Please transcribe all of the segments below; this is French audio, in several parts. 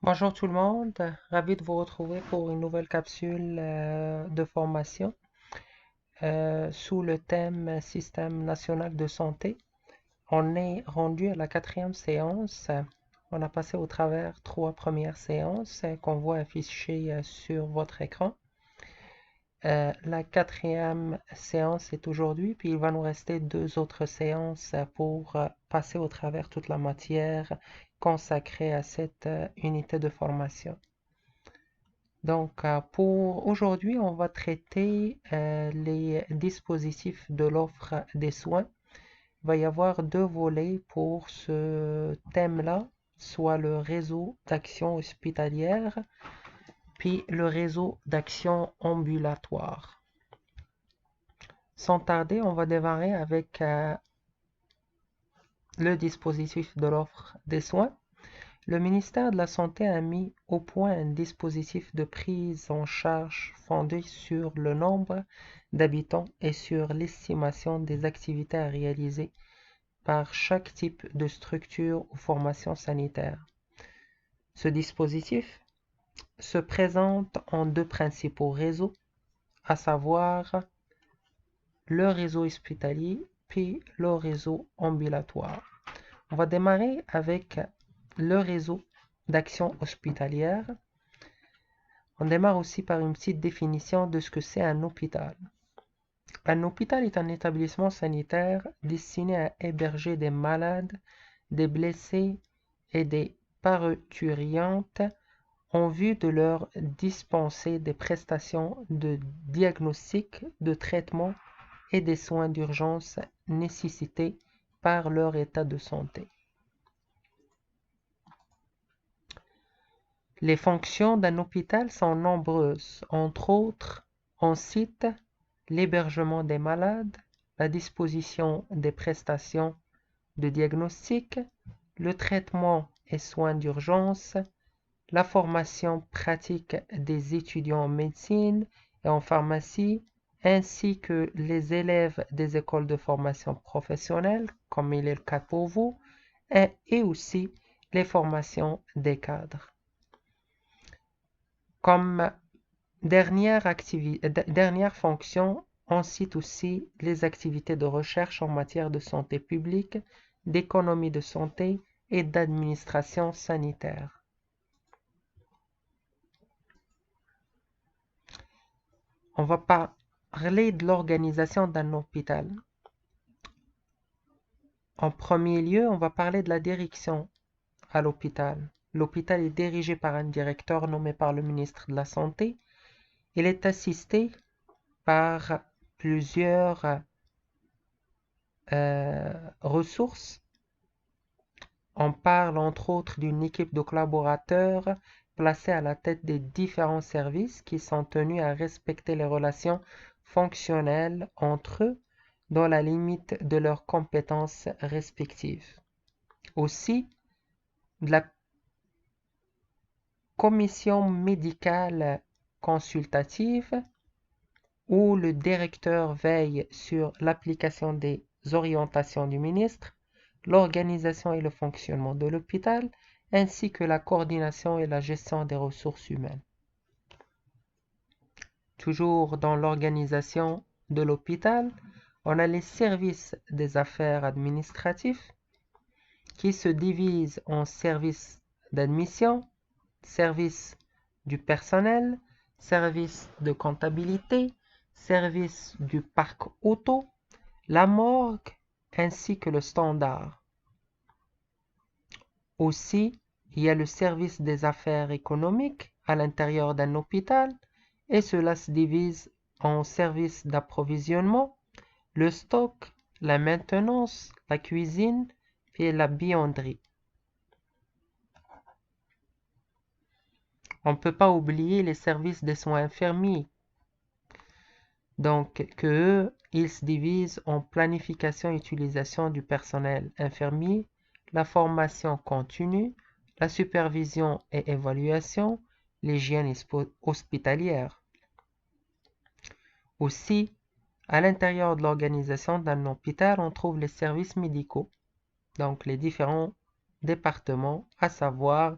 Bonjour tout le monde, ravi de vous retrouver pour une nouvelle capsule de formation sous le thème Système national de santé. On est rendu à la quatrième séance. On a passé au travers trois premières séances qu'on voit affichées sur votre écran. La quatrième séance est aujourd'hui, puis il va nous rester deux autres séances pour passer au travers toute la matière consacrée à cette unité de formation. Donc, pour aujourd'hui, on va traiter les dispositifs de l'offre des soins. Il va y avoir deux volets pour ce thème-là, soit le réseau d'action hospitalière, puis le réseau d'action ambulatoire. Sans tarder, on va démarrer avec le dispositif de l'offre des soins. Le ministère de la Santé a mis au point un dispositif de prise en charge fondé sur le nombre d'habitants et sur l'estimation des activités à réaliser par chaque type de structure ou formation sanitaire. Ce dispositif se présente en deux principaux réseaux, à savoir le réseau hospitalier puis le réseau ambulatoire. On va démarrer avec le réseau d'action hospitalière. On démarre aussi par une petite définition de ce que c'est un hôpital. Un hôpital est un établissement sanitaire destiné à héberger des malades, des blessés et des parturientes en vue de leur dispenser des prestations de diagnostic, de traitement et des soins d'urgence nécessités par leur état de santé. Les fonctions d'un hôpital sont nombreuses, entre autres, on cite l'hébergement des malades, la disposition des prestations de diagnostic, le traitement et soins d'urgence, la formation pratique des étudiants en médecine et en pharmacie, ainsi que les élèves des écoles de formation professionnelle, comme il est le cas pour vous, et aussi les formations des cadres. Comme dernière fonction, on cite aussi les activités de recherche en matière de santé publique, d'économie de santé et d'administration sanitaire. On va parler de l'organisation d'un hôpital. En premier lieu, on va parler de la direction à l'hôpital. L'hôpital est dirigé par un directeur nommé par le ministre de la Santé. Il est assisté par plusieurs ressources. On parle entre autres d'une équipe de collaborateurs placés à la tête des différents services qui sont tenus à respecter les relations fonctionnelles entre eux dans la limite de leurs compétences respectives. Aussi, de la commission médicale consultative où le directeur veille sur l'application des orientations du ministre, l'organisation et le fonctionnement de l'hôpital, ainsi que la coordination et la gestion des ressources humaines. Toujours dans l'organisation de l'hôpital, on a les services des affaires administratives qui se divisent en services d'admission, services du personnel, services de comptabilité, service du parc auto, la morgue ainsi que le standard. Aussi, il y a le service des affaires économiques à l'intérieur d'un hôpital et cela se divise en services d'approvisionnement, le stock, la maintenance, la cuisine et la buanderie. On ne peut pas oublier les services des soins infirmiers. Donc, ils se divisent en planification et utilisation du personnel infirmier, la formation continue, la supervision et évaluation, l'hygiène hospitalière. Aussi, à l'intérieur de l'organisation d'un hôpital, on trouve les services médicaux, donc les différents départements, à savoir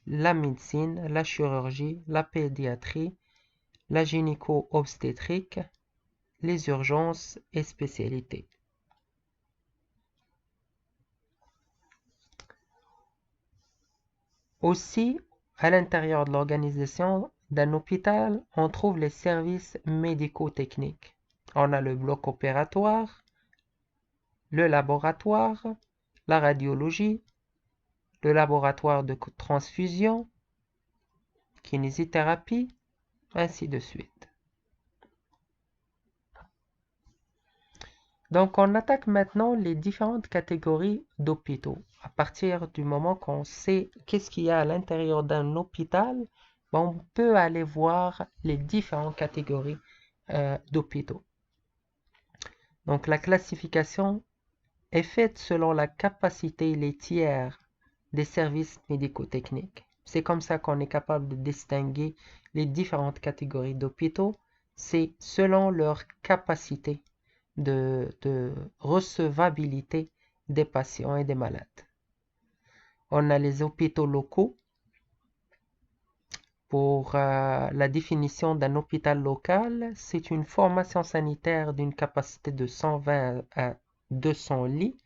la médecine, la chirurgie, la pédiatrie, la gynéco-obstétrique, les urgences et spécialités. Aussi, à l'intérieur de l'organisation d'un hôpital, on trouve les services médico-techniques. On a le bloc opératoire, le laboratoire, la radiologie, le laboratoire de transfusion, kinésithérapie, ainsi de suite. Donc, on attaque maintenant les différentes catégories d'hôpitaux. À partir du moment qu'on sait qu'est-ce qu'il y a à l'intérieur d'un hôpital, on peut aller voir les différentes catégories d'hôpitaux. Donc, la classification est faite selon la capacité laitière des services médico-techniques. C'est comme ça qu'on est capable de distinguer les différentes catégories d'hôpitaux. C'est selon leur capacité de recevabilité des patients et des malades. On a les hôpitaux locaux. Pour la définition d'un hôpital local, c'est une formation sanitaire d'une capacité de 120 à 200 lits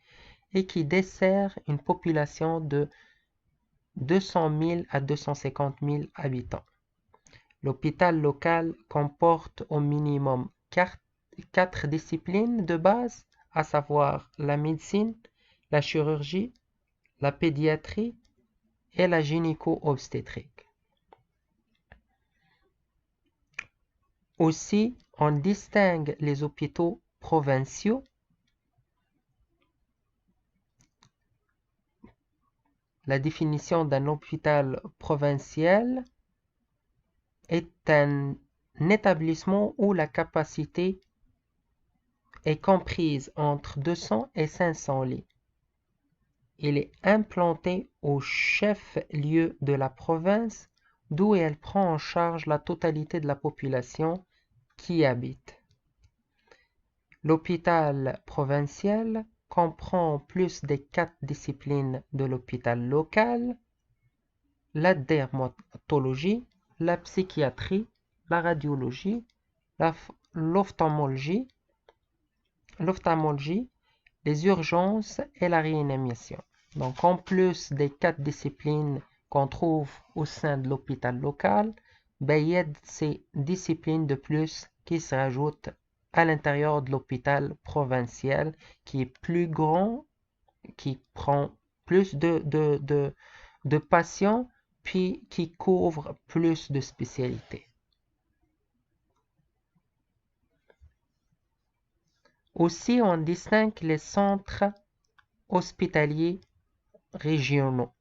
et qui dessert une population de 200 000 à 250 000 habitants. L'hôpital local comporte au minimum 4 disciplines de base, à savoir la médecine, la chirurgie, la pédiatrie et la gynéco-obstétrique. Aussi, on distingue les hôpitaux provinciaux. La définition d'un hôpital provincial est un établissement où la capacité est comprise entre 200 et 500 lits. Il est implanté au chef-lieu de la province, d'où elle prend en charge la totalité de la population qui y habite. L'hôpital provincial comprend plus des 4 disciplines de l'hôpital local: la dermatologie, la psychiatrie, la radiologie, l'ophtalmologie, les urgences et la réanimation. Donc, en plus des 4 disciplines qu'on trouve au sein de l'hôpital local, il y a ces disciplines de plus qui se rajoutent à l'intérieur de l'hôpital provincial, qui est plus grand, qui prend plus de patients, puis qui couvre plus de spécialités. Aussi, on distingue les centres hospitaliers régionaux.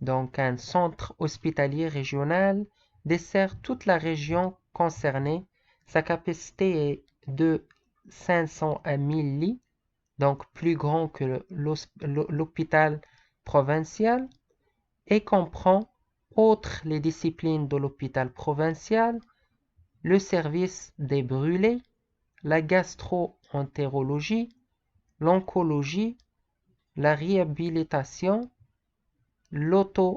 Donc, un centre hospitalier régional dessert toute la région concernée. Sa capacité est de 500 à 1000 lits, donc plus grand que l'hôpital provincial, et comprend, outre les disciplines de l'hôpital provincial, le service des brûlés, la gastro-entérologie, l'oncologie, la réhabilitation, l'ORL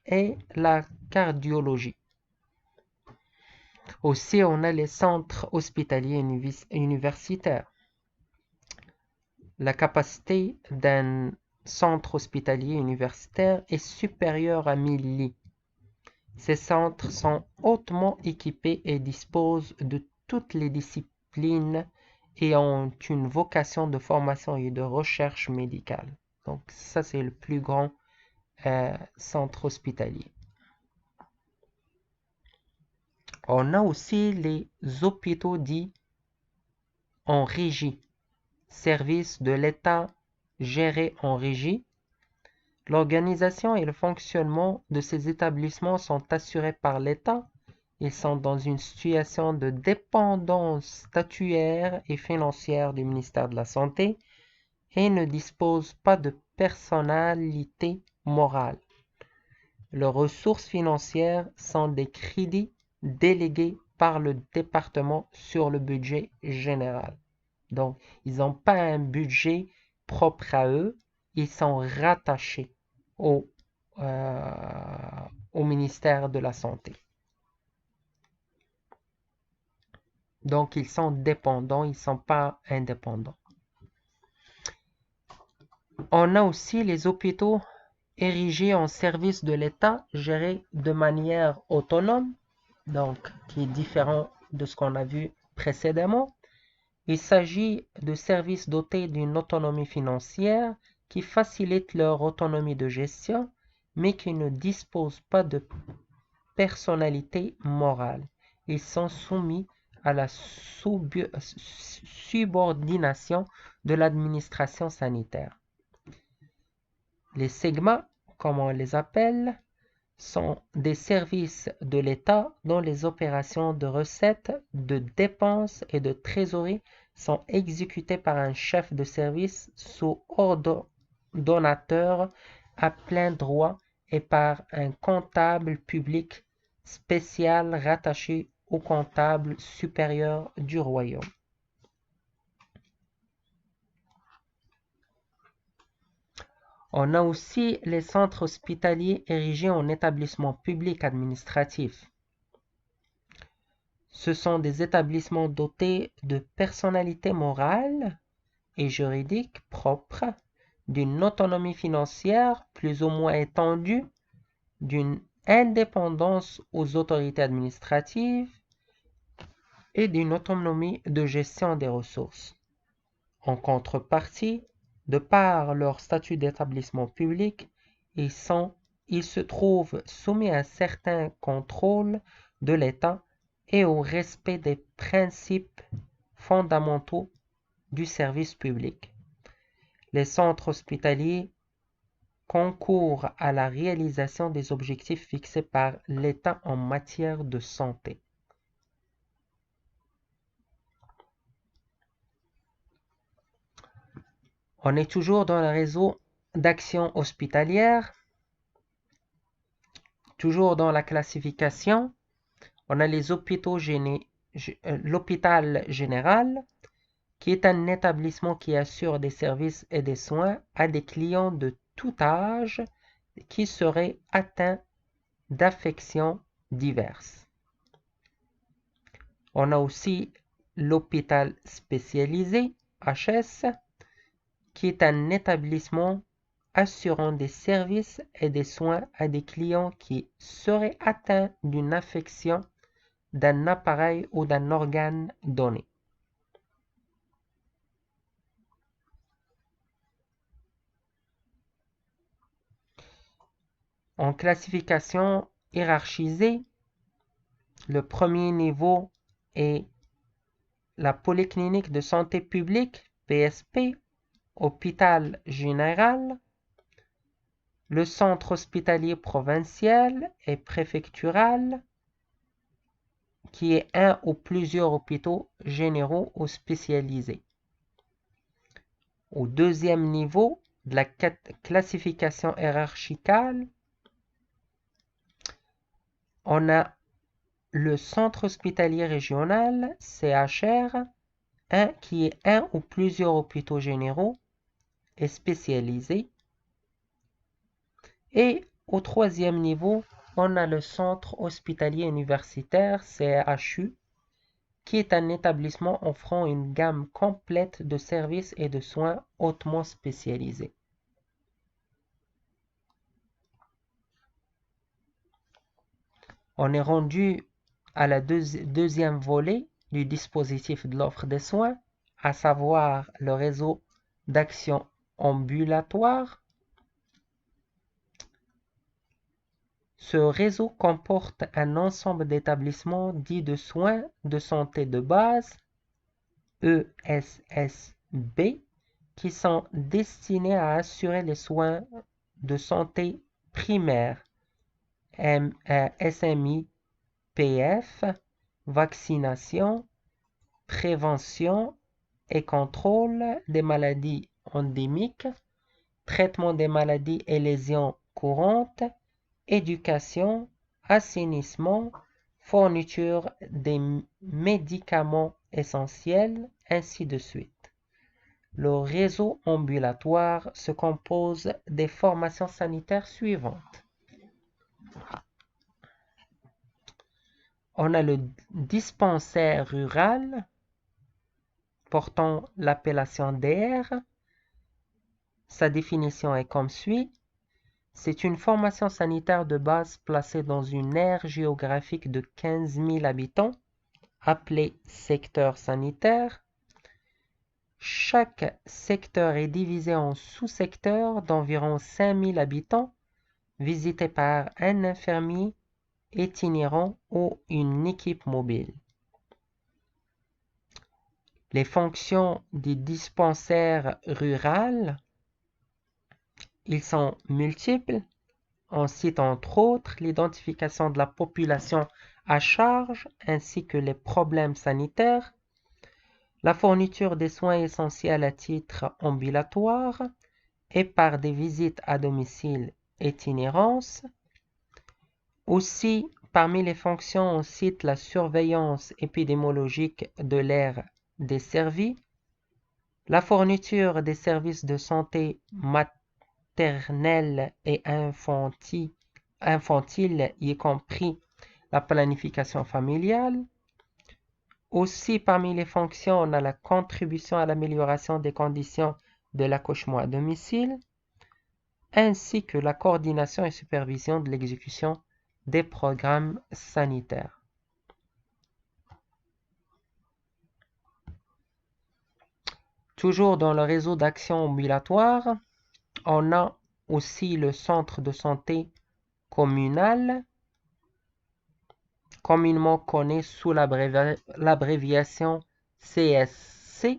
et la cardiologie. Aussi, on a les centres hospitaliers universitaires. La capacité d'un centre hospitalier universitaire est supérieure à 1000 lits. Ces centres sont hautement équipés et disposent de toutes les disciplines et ont une vocation de formation et de recherche médicale. Donc ça, c'est le plus grand centre hospitalier. On a aussi les hôpitaux dits en régie, services de l'État gérés en régie. L'organisation et le fonctionnement de ces établissements sont assurés par l'État. Ils sont dans une situation de dépendance statutaire et financière du ministère de la Santé et ne disposent pas de personnalité morale. Leurs ressources financières sont des crédits délégués par le département sur le budget général. Donc, ils n'ont pas un budget propre à eux, ils sont rattachés au, au ministère de la Santé. Donc, ils sont dépendants, ils ne sont pas indépendants. On a aussi les hôpitaux érigés en service de l'État, gérés de manière autonome, donc qui est différent de ce qu'on a vu précédemment. Il s'agit de services dotés d'une autonomie financière qui facilite leur autonomie de gestion, mais qui ne disposent pas de personnalité morale. Ils sont soumis à la subordination de l'administration sanitaire. Les SEGMA, comme on les appelle, sont des services de l'État dont les opérations de recettes, de dépenses et de trésorerie sont exécutées par un chef de service sous ordonnateur à plein droit et par un comptable public spécial rattaché au comptable supérieur du royaume. On a aussi les centres hospitaliers érigés en établissements publics administratifs. Ce sont des établissements dotés de personnalité morale et juridique propre, d'une autonomie financière plus ou moins étendue, d'une indépendance aux autorités administratives et d'une autonomie de gestion des ressources. En contrepartie, de par leur statut d'établissement public, ils se trouvent soumis à un certain contrôle de l'État et au respect des principes fondamentaux du service public. Les centres hospitaliers concourent à la réalisation des objectifs fixés par l'État en matière de santé. On est toujours dans le réseau d'action hospitalière. Toujours dans la classification, on a les hôpitaux l'hôpital général, qui est un établissement qui assure des services et des soins à des clients de tout âge qui seraient atteints d'affections diverses. On a aussi l'hôpital spécialisé, HS, qui est un établissement assurant des services et des soins à des clients qui seraient atteints d'une affection d'un appareil ou d'un organe donné. En classification hiérarchisée, le premier niveau est la polyclinique de santé publique, PSP, hôpital général, le centre hospitalier provincial et préfectural, qui est un ou plusieurs hôpitaux généraux ou spécialisés. Au deuxième niveau de la classification hiérarchicale, on a le centre hospitalier régional, CHR, qui est un ou plusieurs hôpitaux généraux et spécialisés. Et au troisième niveau, on a le centre hospitalier universitaire, CHU, qui est un établissement offrant une gamme complète de services et de soins hautement spécialisés. On est rendu à la deuxième volet du dispositif de l'offre des soins, à savoir le réseau d'action ambulatoire. Ce réseau comporte un ensemble d'établissements dits de soins de santé de base, ESSB, qui sont destinés à assurer les soins de santé primaires, SMI, PF, vaccination, prévention et contrôle des maladies endémiques, traitement des maladies et lésions courantes, éducation, assainissement, fourniture des médicaments essentiels, ainsi de suite. Le réseau ambulatoire se compose des formations sanitaires suivantes. On a le dispensaire rural portant l'appellation DR. Sa définition est comme suit. C'est une formation sanitaire de base placée dans une aire géographique de 15 000 habitants, appelée secteur sanitaire. Chaque secteur est divisé en sous-secteurs d'environ 5 000 habitants, visités par un infirmier itinérant ou une équipe mobile. Les fonctions du dispensaire rural, ils sont multiples. On cite entre autres l'identification de la population à charge ainsi que les problèmes sanitaires, la fourniture des soins essentiels à titre ambulatoire et par des visites à domicile itinérance. Aussi, parmi les fonctions, on cite la surveillance épidémiologique de l'aire desservie, la fourniture des services de santé maternelle et infantile, y compris la planification familiale. Aussi, parmi les fonctions, on a la contribution à l'amélioration des conditions de l'accouchement à domicile, ainsi que la coordination et supervision de l'exécution des programmes sanitaires. Toujours dans le réseau d'action ambulatoire, on a aussi le centre de santé communal, communément connu sous l'abréviation CSC,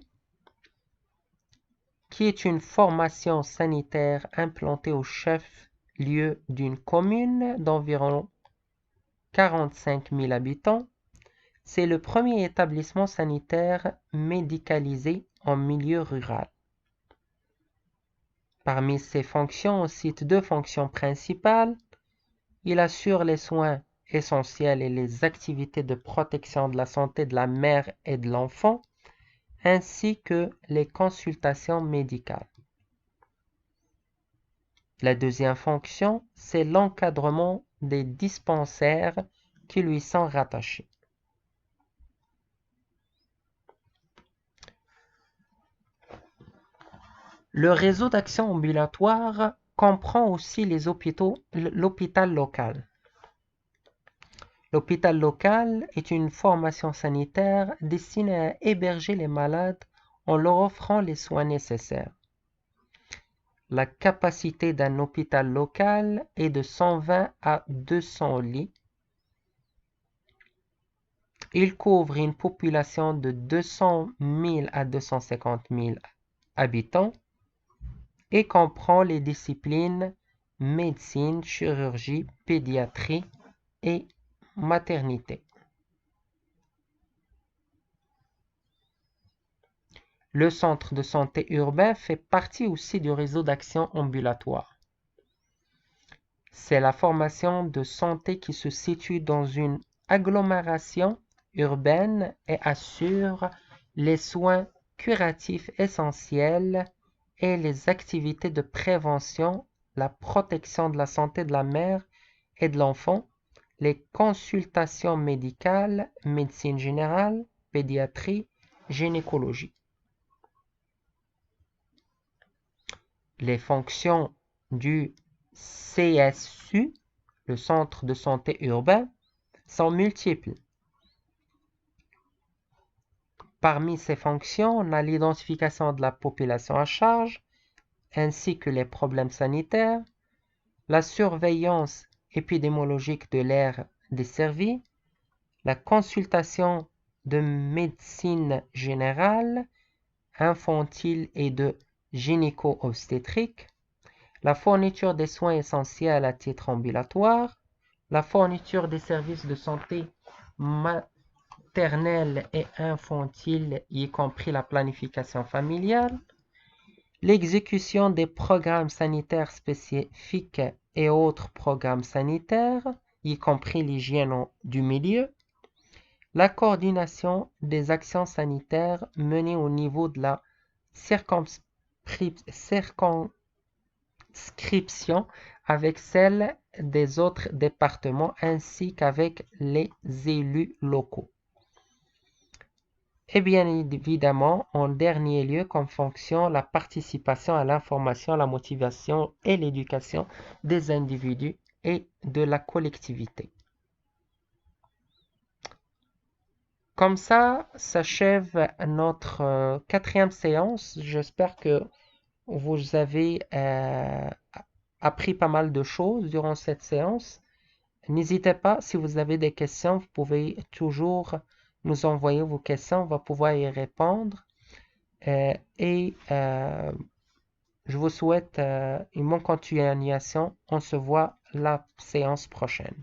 qui est une formation sanitaire implantée au chef-lieu d'une commune d'environ 45 000 habitants. C'est le premier établissement sanitaire médicalisé en milieu rural. Parmi ses fonctions, on cite deux fonctions principales. Il assure les soins essentiels et les activités de protection de la santé de la mère et de l'enfant, ainsi que les consultations médicales. La deuxième fonction, c'est l'encadrement des dispensaires qui lui sont rattachés. Le réseau d'action ambulatoire comprend aussi les hôpitaux, l'hôpital local. L'hôpital local est une formation sanitaire destinée à héberger les malades en leur offrant les soins nécessaires. La capacité d'un hôpital local est de 120 à 200 lits. Il couvre une population de 200 000 à 250 000 habitants et comprend les disciplines médecine, chirurgie, pédiatrie et maternité. Le centre de santé urbain fait partie aussi du réseau d'action ambulatoire. C'est la formation de santé qui se situe dans une agglomération urbaine et assure les soins curatifs essentiels et les activités de prévention, la protection de la santé de la mère et de l'enfant, les consultations médicales, médecine générale, pédiatrie, gynécologie. Les fonctions du CSU, le centre de santé urbain, sont multiples. Parmi ces fonctions, on a l'identification de la population à charge, ainsi que les problèmes sanitaires, la surveillance épidémiologique de l'aire desservie, la consultation de médecine générale, infantile et de gynéco-obstétrique, la fourniture des soins essentiels à titre ambulatoire, la fourniture des services de santé maternelle et infantile, y compris la planification familiale, l'exécution des programmes sanitaires spécifiques et autres programmes sanitaires, y compris l'hygiène du milieu, la coordination des actions sanitaires menées au niveau de la circonscription avec celle des autres départements ainsi qu'avec les élus locaux. Et bien évidemment, en dernier lieu, comme fonction, la participation à l'information, la motivation et l'éducation des individus et de la collectivité. Comme ça s'achève notre quatrième séance. J'espère que vous avez appris pas mal de choses durant cette séance. N'hésitez pas, si vous avez des questions, vous pouvez toujours nous envoyer vos questions, on va pouvoir y répondre. Et je vous souhaite une bonne continuation. On se voit la séance prochaine.